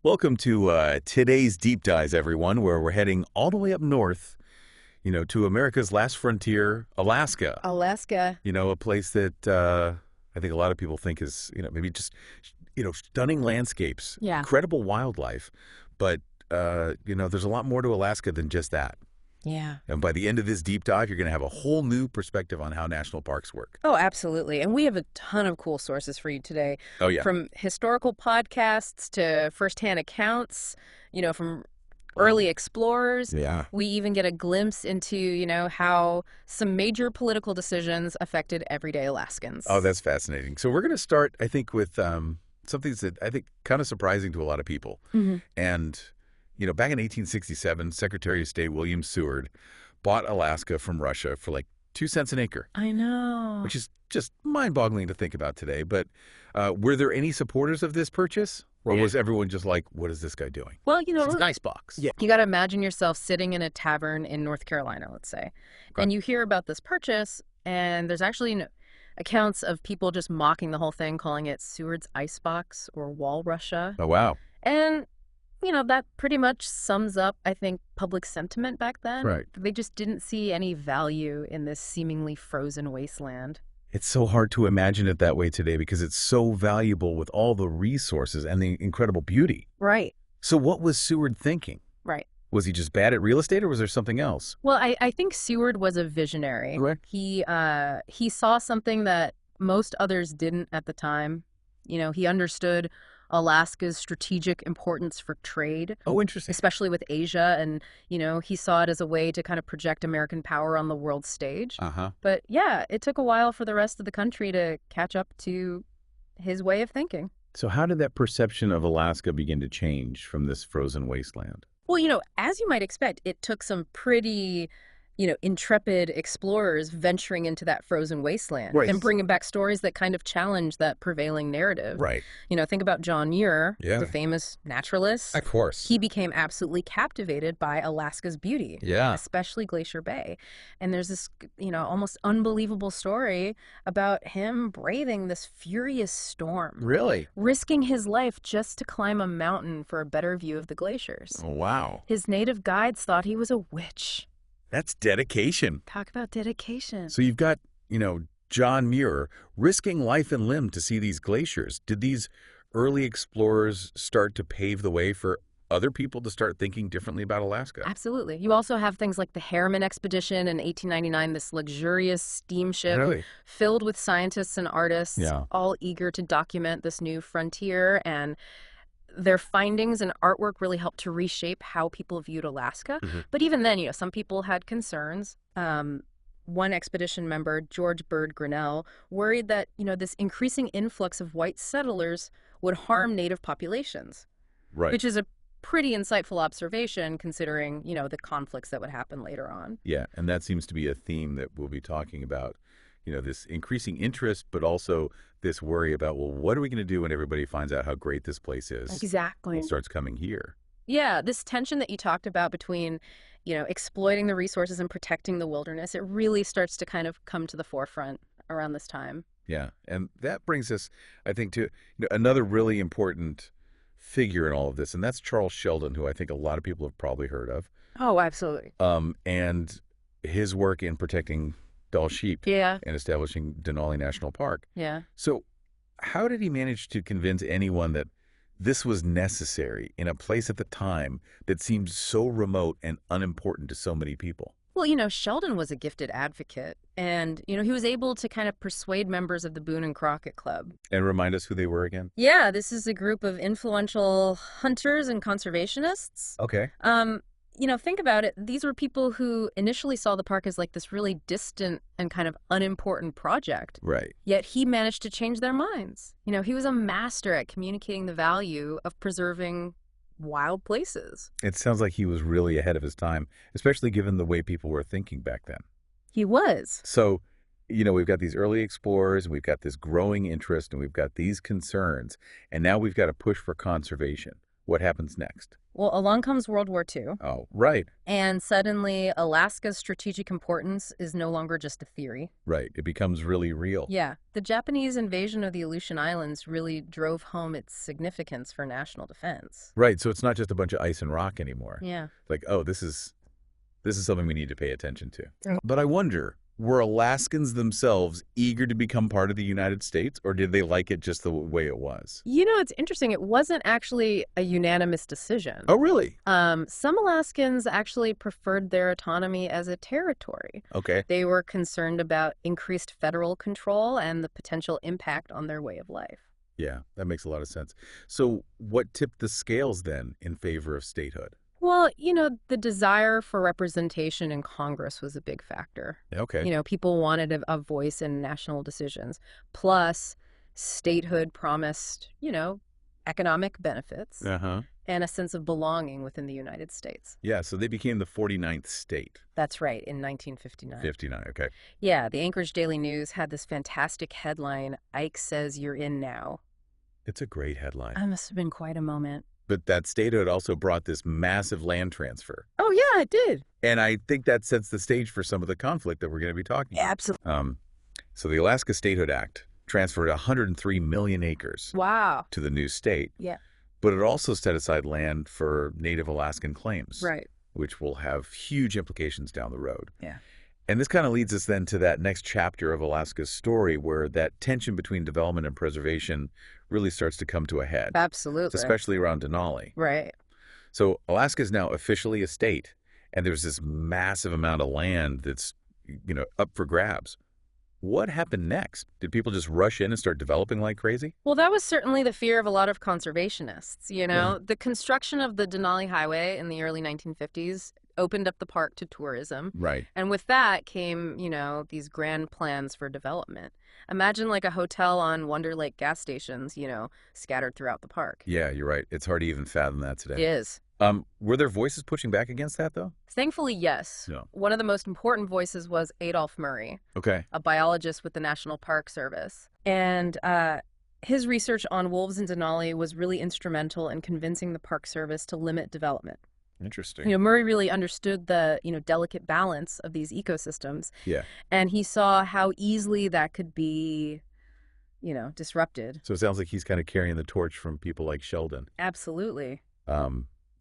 Welcome to today's Deep Dives, everyone, where we're heading all the way up north, to America's last frontier, Alaska. Alaska. A place that I think a lot of people think is, maybe just, stunning landscapes, Yeah. incredible wildlife. But, there's a lot more to Alaska than just that. Yeah. And by the end of this deep dive, you're going to have a whole new perspective on how national parks work. Oh, absolutely. And we have a ton of cool sources for you today. Oh, yeah. From historical podcasts to firsthand accounts, from early explorers. Yeah. We even get a glimpse into, how some major political decisions affected everyday Alaskans. Oh, that's fascinating. So we're going to start, I think, with something that I think kind of surprising to a lot of people. Mm-hmm. And back in 1867, Secretary of State William Seward bought Alaska from Russia for like 2 cents an acre. I know. Which is just mind-boggling to think about today. But were there any supporters of this purchase? Or was everyone just like, what is this guy doing? Well, It's a nice box. Yeah. You got to imagine yourself sitting in a tavern in North Carolina, let's say, and you hear about this purchase, and there's actually accounts of people just mocking the whole thing, calling it Seward's Icebox or Wall Russia. Oh, wow. And that pretty much sums up, I think, public sentiment back then. Right. They just didn't see any value in this seemingly frozen wasteland. It's so hard to imagine it that way today because it's so valuable with all the resources and the incredible beauty. Right. So what was Seward thinking? Right. Was he just bad at real estate or was there something else? Well, I think Seward was a visionary. Right. He saw something that most others didn't at the time. He understood Alaska's strategic importance for trade. Oh, interesting. Especially with Asia. And, he saw it as a way to kind of project American power on the world stage. Uh-huh. But yeah, it took a while for the rest of the country to catch up to his way of thinking. So how did that perception of Alaska begin to change from this frozen wasteland? Well, as you might expect, it took some pretty intrepid explorers venturing into that frozen wasteland Right. and bringing back stories that kind of challenge that prevailing narrative. Right. Think about John Muir, Yeah. the famous naturalist. Of course. He became absolutely captivated by Alaska's beauty, Yeah. especially Glacier Bay. And there's this, almost unbelievable story about him braving this furious storm, Really? risking his life just to climb a mountain for a better view of the glaciers. Oh, wow. His native guides thought he was a witch. That's dedication. Talk about dedication. So you've got, John Muir risking life and limb to see these glaciers. Did these early explorers start to pave the way for other people to start thinking differently about Alaska? Absolutely. You also have things like the Harriman expedition in 1899, this luxurious steamship Really? filled with scientists and artists, Yeah. all eager to document this new frontier. And their findings and artwork really helped to reshape how people viewed Alaska. Mm-hmm. But even then, some people had concerns. One expedition member, George Bird Grinnell, worried that, this increasing influx of white settlers would harm native populations, Right. which is a pretty insightful observation considering, the conflicts that would happen later on. Yeah, and that seems to be a theme that we'll be talking about, this increasing interest, but also this worry about, well, what are we going to do when everybody finds out how great this place is Exactly. and starts coming here? Yeah, this tension that you talked about between, exploiting the resources and protecting the wilderness, it really starts to kind of come to the forefront around this time. Yeah, and that brings us, I think, to another really important figure in all of this, and that's Charles Sheldon, who I think a lot of people have probably heard of, Oh, absolutely. and his work in protecting Dall sheep Yeah, and establishing Denali National Park. yeah. So how did he manage to convince anyone that this was necessary in a place at the time that seemed so remote and unimportant to so many people? Well, Sheldon was a gifted advocate, and, he was able to kind of persuade members of the Boone and Crockett Club. And remind us who they were again? Yeah, this is a group of influential hunters and conservationists. Okay. Think about it. These were people who initially saw the park as like this really distant and kind of unimportant project. Right. Yet he managed to change their minds. He was a master at communicating the value of preserving wild places. It sounds like he was really ahead of his time, especially given the way people were thinking back then. He was. So, we've got these early explorers, and we've got this growing interest, and we've got these concerns, and now we've got a push for conservation. What happens next? Well, along comes World War II, Oh, right. and suddenly Alaska's strategic importance is no longer just a theory. Right. It becomes really real. Yeah, the Japanese invasion of the Aleutian Islands really drove home its significance for national defense. Right. So it's not just a bunch of ice and rock anymore. Yeah. Like, oh, this is something we need to pay attention to. Mm. But I wonder, were Alaskans themselves eager to become part of the United States, or did they like it just the way it was? You know, it's interesting. It wasn't actually a unanimous decision. Oh, really? Some Alaskans actually preferred their autonomy as a territory. Okay. They were concerned about increased federal control and the potential impact on their way of life. Yeah, that makes a lot of sense. So what tipped the scales then in favor of statehood? Well, you know, the desire for representation in Congress was a big factor. Okay. You know, people wanted a voice in national decisions. Plus, statehood promised, you know, economic benefits Uh-huh. and a sense of belonging within the United States. Yeah, so they became the 49th state. That's right, in 1959. 59, okay. Yeah, the Anchorage Daily News had this fantastic headline, "Ike says you're in now." It's a great headline. That must have been quite a moment. But that statehood also brought this massive land transfer. Oh, yeah, it did. And I think that sets the stage for some of the conflict that we're going to be talking about. Absolutely. So the Alaska Statehood Act transferred 103 million acres Wow. to the new state. Yeah. But it also set aside land for Native Alaskan claims, Right. which will have huge implications down the road. Yeah. And this kind of leads us then to that next chapter of Alaska's story where that tension between development and preservation really starts to come to a head, Absolutely. especially around Denali. Right. So Alaska is now officially a state, and there's this massive amount of land that's, up for grabs. What happened next? Did people just rush in and start developing like crazy? Well, that was certainly the fear of a lot of conservationists, you know. The construction of the Denali Highway in the early 1950s opened up the park to tourism. Right. And with that came, you know, these grand plans for development. Imagine like a hotel on Wonder Lake gas stations, you know, scattered throughout the park. Yeah, you're right. It's hard to even fathom that It today. is. Were there voices pushing back against that, though? Thankfully, yes. Yeah. One of the most important voices was Adolph Murray, Okay. a biologist with the National Park Service. And his research on wolves in Denali was really instrumental in convincing the Park Service to limit development. Interesting. You know, Murray really understood the, you know, delicate balance of these ecosystems. Yeah. And he saw how easily that could be, you know, disrupted. So it sounds like he's kind of carrying the torch from people like Sheldon. Absolutely.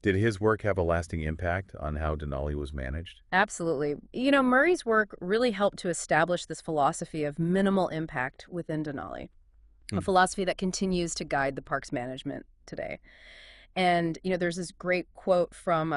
Did his work have a lasting impact on how Denali was managed? Absolutely. You know, Murray's work really helped to establish this philosophy of minimal impact within Denali, a philosophy that continues to guide the park's management today. And, you know, there's this great quote from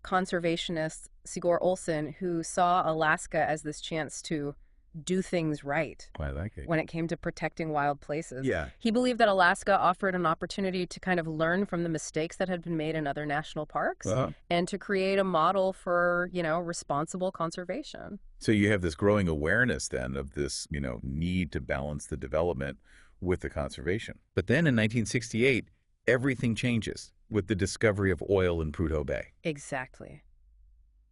conservationist Sigur Olson, who saw Alaska as this chance to do things right I like it. when it came to protecting wild places. Yeah. He believed that Alaska offered an opportunity to kind of learn from the mistakes that had been made in other national parks and to create a model for, you know, responsible conservation. So you have this growing awareness then of this, need to balance the development with the conservation. But then in 1968, everything changes with the discovery of oil in Prudhoe Bay. Exactly.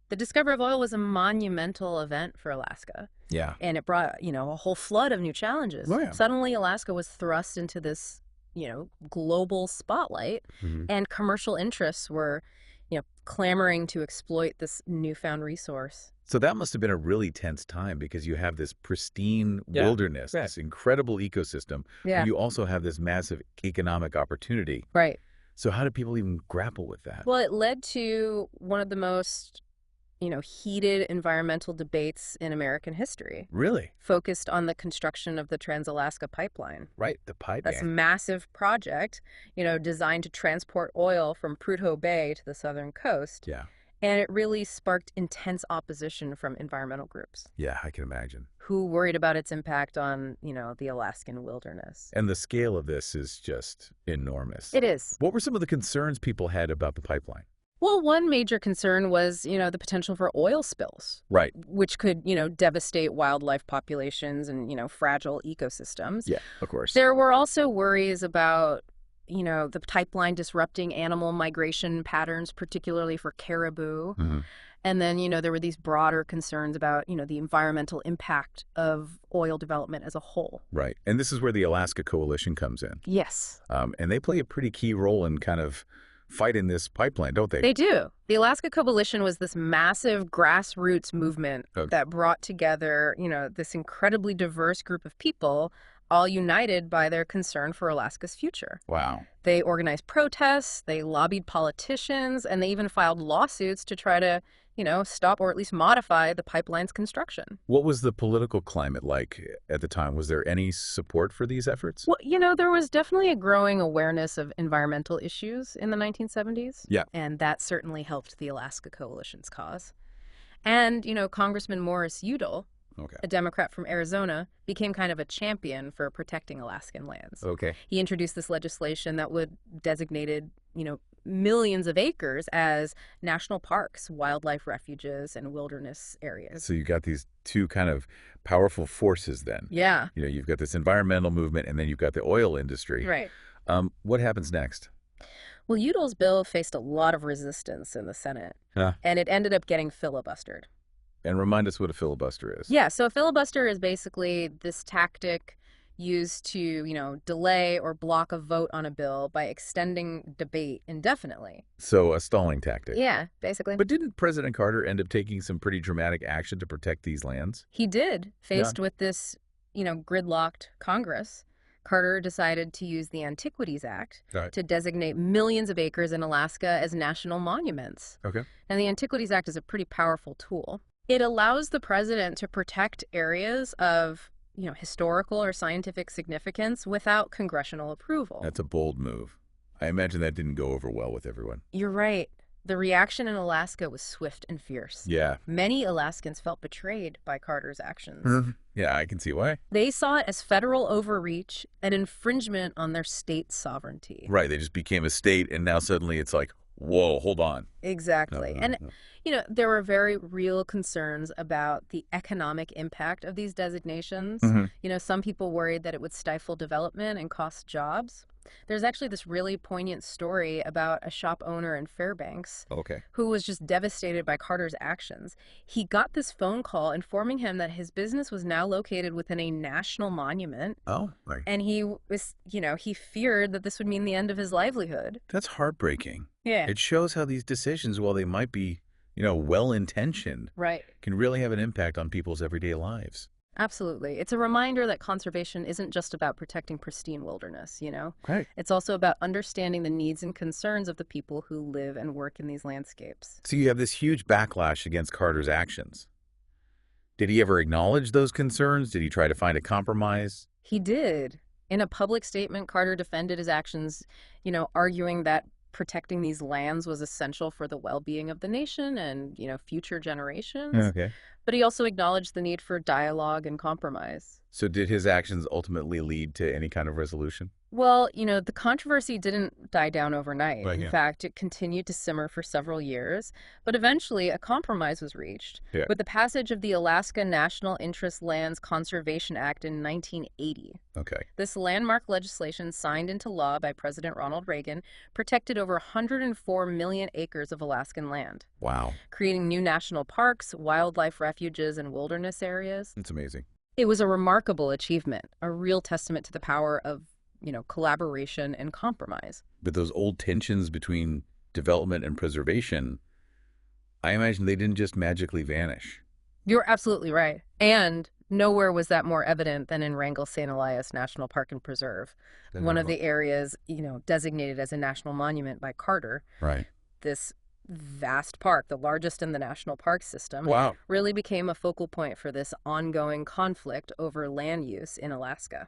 The discovery of oil was a monumental event for Alaska. Yeah. And it brought, you know, a whole flood of new challenges. Oh, yeah. Suddenly, Alaska was thrust into this, you know, global spotlight, and commercial interests were, you know, clamoring to exploit this newfound resource. So that must have been a really tense time because you have this pristine wilderness, Right. this incredible ecosystem. Yeah. But you also have this massive economic opportunity. Right. So how do people even grapple with that? Well, it led to one of the most, you know, heated environmental debates in American history, Really? focused on the construction of the Trans-Alaska Pipeline. Right. The pipe. That's a massive project, you know, designed to transport oil from Prudhoe Bay to the southern coast. Yeah. And it really sparked intense opposition from environmental groups Yeah, I can imagine. who worried about its impact on, you know, the Alaskan wilderness. And the scale of this is just enormous. It is. What were some of the concerns people had about the pipeline? Well, one major concern was, you know, the potential for oil spills, Right. which could, you know, devastate wildlife populations and, you know, fragile ecosystems. Yeah, of course. There were also worries about, you know, the pipeline disrupting animal migration patterns, particularly for caribou. And then, you know, there were these broader concerns about, you know, the environmental impact of oil development as a whole. Right. And this is where the Alaska Coalition comes in. Yes. And they play a pretty key role in kind of fighting this pipeline, don't they? They do. The Alaska Coalition was this massive grassroots movement that brought together, this incredibly diverse group of people, all united by their concern for Alaska's future. Wow. They organized protests, they lobbied politicians, and they even filed lawsuits to try to, stop or at least modify the pipeline's construction. What was the political climate like at the time? Was there any support for these efforts? Well, there was definitely a growing awareness of environmental issues in the 1970s. Yeah. And that certainly helped the Alaska Coalition's cause. And, Congressman Morris Udall, a Democrat from Arizona, became kind of a champion for protecting Alaskan lands. Okay. He introduced this legislation that would designated, millions of acres as national parks, wildlife refuges, and wilderness areas. So you got these two kind of powerful forces then. Yeah. You've got this environmental movement, and then you've got the oil industry. Right. What happens next? Well, Udall's bill faced a lot of resistance in the Senate, and it ended up getting filibustered. And remind us what a filibuster is. Yeah, so a filibuster is basically this tactic used to, delay or block a vote on a bill by extending debate indefinitely. So a stalling tactic. Yeah, basically. But didn't President Carter end up taking some pretty dramatic action to protect these lands? He did. Faced with this, gridlocked Congress, Carter decided to use the Antiquities Act to designate millions of acres in Alaska as national monuments. Okay. And the Antiquities Act is a pretty powerful tool. It allows the president to protect areas of, historical or scientific significance without congressional approval. That's a bold move. I imagine that didn't go over well with everyone. You're right. The reaction in Alaska was swift and fierce. Yeah. Many Alaskans felt betrayed by Carter's actions. Yeah, I can see why. They saw it as federal overreach and infringement on their state's sovereignty. Right. They just became a state, and now suddenly it's like, whoa, hold on. Exactly. And there were very real concerns about the economic impact of these designations. Some people worried that it would stifle development and cost jobs. There's actually this really poignant story about a shop owner in Fairbanks who was just devastated by Carter's actions. He got this phone call informing him that his business was now located within a national monument. Oh, right. And he was, he feared that this would mean the end of his livelihood. That's heartbreaking. Yeah. It shows how these decisions, while they might be, well-intentioned, can really have an impact on people's everyday lives. Absolutely. It's a reminder that conservation isn't just about protecting pristine wilderness, Right. It's also about understanding the needs and concerns of the people who live and work in these landscapes. So you have this huge backlash against Carter's actions. Did he ever acknowledge those concerns? Did he try to find a compromise? He did. In a public statement, Carter defended his actions, arguing that protecting these lands was essential for the well-being of the nation and, future generations. Okay. But he also acknowledged the need for dialogue and compromise. So did his actions ultimately lead to any kind of resolution? Well, the controversy didn't die down overnight. Right, In yeah. fact, it continued to simmer for several years. But eventually, a compromise was reached with the passage of the Alaska National Interest Lands Conservation Act in 1980. Okay. This landmark legislation, signed into law by President Ronald Reagan, protected over 104 million acres of Alaskan land, Wow. creating new national parks, wildlife refuges, and wilderness areas. That's amazing. It was a remarkable achievement, a real testament to the power of, collaboration and compromise. But those old tensions between development and preservation, I imagine they didn't just magically vanish. You're absolutely right. And nowhere was that more evident than in Wrangell St. Elias National Park and Preserve, one of the areas, designated as a national monument by Carter. Right. This vast park, the largest in the national park system, Wow. really became a focal point for this ongoing conflict over land use in Alaska.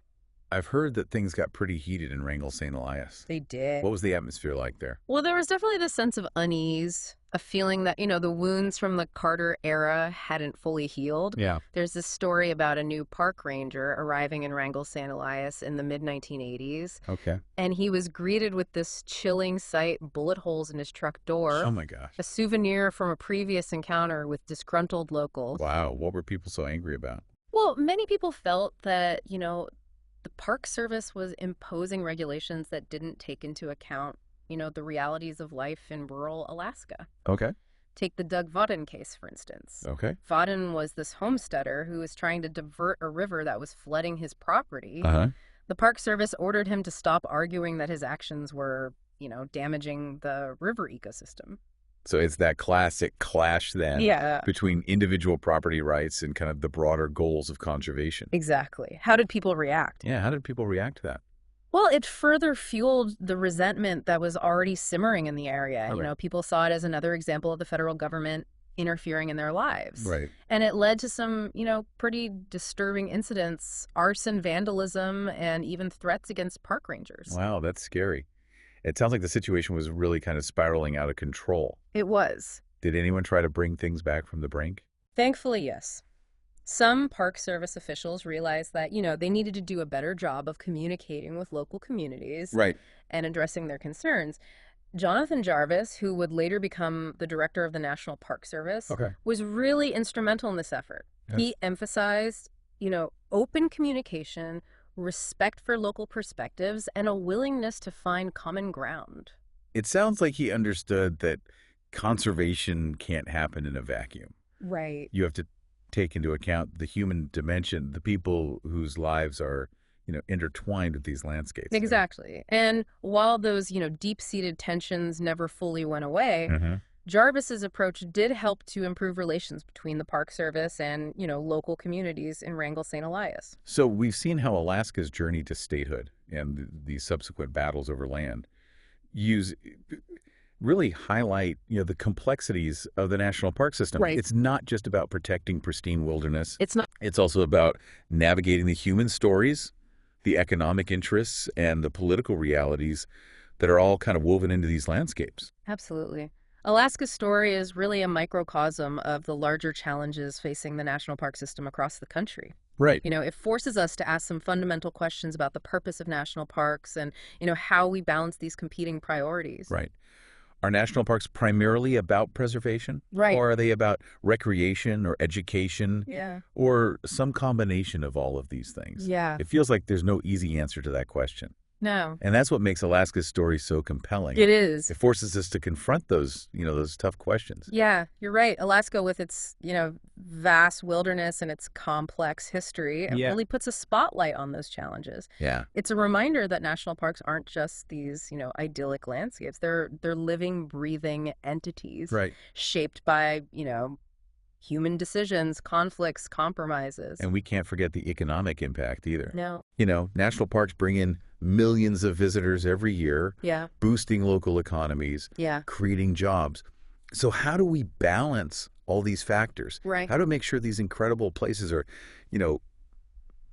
I've heard that things got pretty heated in Wrangell St. Elias. They did. What was the atmosphere like there? Well, there was definitely this sense of unease, a feeling that, the wounds from the Carter era hadn't fully healed. Yeah. There's this story about a new park ranger arriving in Wrangell St. Elias in the mid-1980s. Okay. And he was greeted with this chilling sight, bullet holes in his truck door. Oh, my gosh. A souvenir from a previous encounter with disgruntled locals. Wow. What were people so angry about? Well, many people felt that, the Park Service was imposing regulations that didn't take into account, the realities of life in rural Alaska. Okay. Take the Doug Vodden case, for instance. Okay. Vodden was this homesteader who was trying to divert a river that was flooding his property. Uh-huh. The Park Service ordered him to stop arguing that his actions were, damaging the river ecosystem. So it's that classic clash then Yeah, between individual property rights and kind of the broader goals of conservation. exactly. How did people react? Yeah, how did people react to that? Well, it further fueled the resentment that was already simmering in the area. Okay. People saw it as another example of the federal government interfering in their lives. Right. And it led to some, pretty disturbing incidents, arson, vandalism, and even threats against park rangers. Wow, that's scary. It sounds like the situation was really kind of spiraling out of control. It was. Did anyone try to bring things back from the brink? Thankfully, yes. Some Park Service officials realized that, they needed to do a better job of communicating with local communities Right. and addressing their concerns. Jonathan Jarvis, who would later become the director of the National Park Service, Okay. was really instrumental in this effort. Yeah. He emphasized, open communication, respect for local perspectives, and a willingness to find common ground. It sounds like he understood that conservation can't happen in a vacuum. Right. You have to take into account the human dimension, the people whose lives are, intertwined with these landscapes. Exactly. And while those, deep-seated tensions never fully went away, Mm-hmm. Jarvis's approach did help to improve relations between the Park Service and, local communities in Wrangell St. Elias. So we've seen how Alaska's journey to statehood and the subsequent battles over land really highlight, the complexities of the national park system. Right. It's not just about protecting pristine wilderness. It's not. It's also about navigating the human stories, the economic interests, and the political realities that are all kind of woven into these landscapes. Absolutely. Alaska's story is really a microcosm of the larger challenges facing the national park system across the country. Right. It forces us to ask some fundamental questions about the purpose of national parks and, how we balance these competing priorities. Right. Are national parks primarily about preservation? Right. Or are they about recreation or education? Yeah. Or some combination of all of these things? Yeah. It feels like there's no easy answer to that question. No. And that's what makes Alaska's story so compelling. It is. It forces us to confront those tough questions. Yeah, you're right. Alaska, with its, vast wilderness and its complex history, it really puts a spotlight on those challenges. Yeah. It's a reminder that national parks aren't just these, idyllic landscapes. They're living, breathing entities. Right. Shaped by, human decisions, conflicts, compromises. And we can't forget the economic impact either. No. National parks bring in millions of visitors every year, Yeah. boosting local economies, Yeah. creating jobs. So how do we balance all these factors? Right. How do we make sure these incredible places are,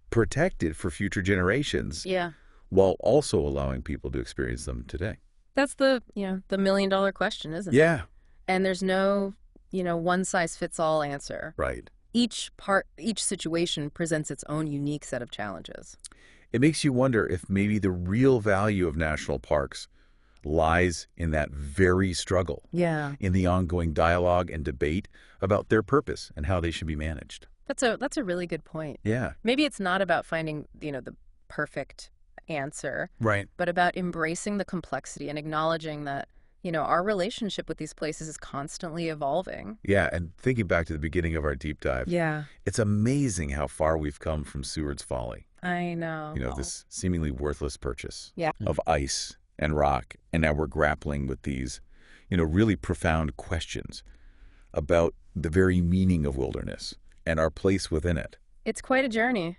protected for future generations? Yeah. While also allowing people to experience them today? That's the million-dollar question, isn't it? Yeah. And there's no, one-size-fits-all answer. Right. Each situation presents its own unique set of challenges. It makes you wonder if maybe the real value of national parks lies in that very struggle, Yeah. in the ongoing dialogue and debate about their purpose and how they should be managed. That's a really good point. Yeah. Maybe it's not about finding, the perfect answer, Right. but about embracing the complexity and acknowledging that, our relationship with these places is constantly evolving. Yeah, and thinking back to the beginning of our deep dive, Yeah. it's amazing how far we've come from Seward's Folly. I know. This seemingly worthless purchase Yeah. of ice and rock. And now we're grappling with these, really profound questions about the very meaning of wilderness and our place within it. It's quite a journey.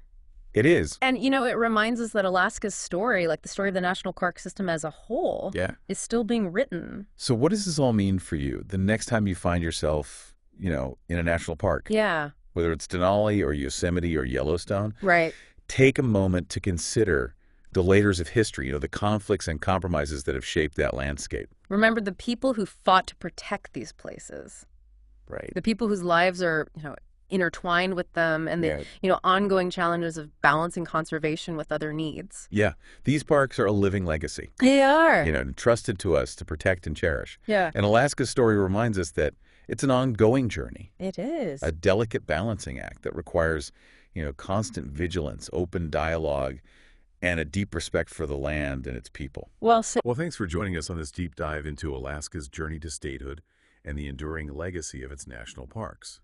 It is. And, it reminds us that Alaska's story, like the story of the national park system as a whole, Yeah. is still being written. So what does this all mean for you the next time you find yourself, in a national park? Yeah. Whether it's Denali or Yosemite or Yellowstone, Right. take a moment to consider the layers of history, the conflicts and compromises that have shaped that landscape. Remember the people who fought to protect these places. Right. The people whose lives are, intertwined with them, and the, Yeah. ongoing challenges of balancing conservation with other needs. Yeah. These parks are a living legacy, They are. entrusted to us to protect and cherish. Yeah. And Alaska's story reminds us that it's an ongoing journey, It is. a delicate balancing act that requires, constant vigilance, open dialogue, and a deep respect for the land and its people. Well said. Well, thanks for joining us on this deep dive into Alaska's journey to statehood and the enduring legacy of its national parks.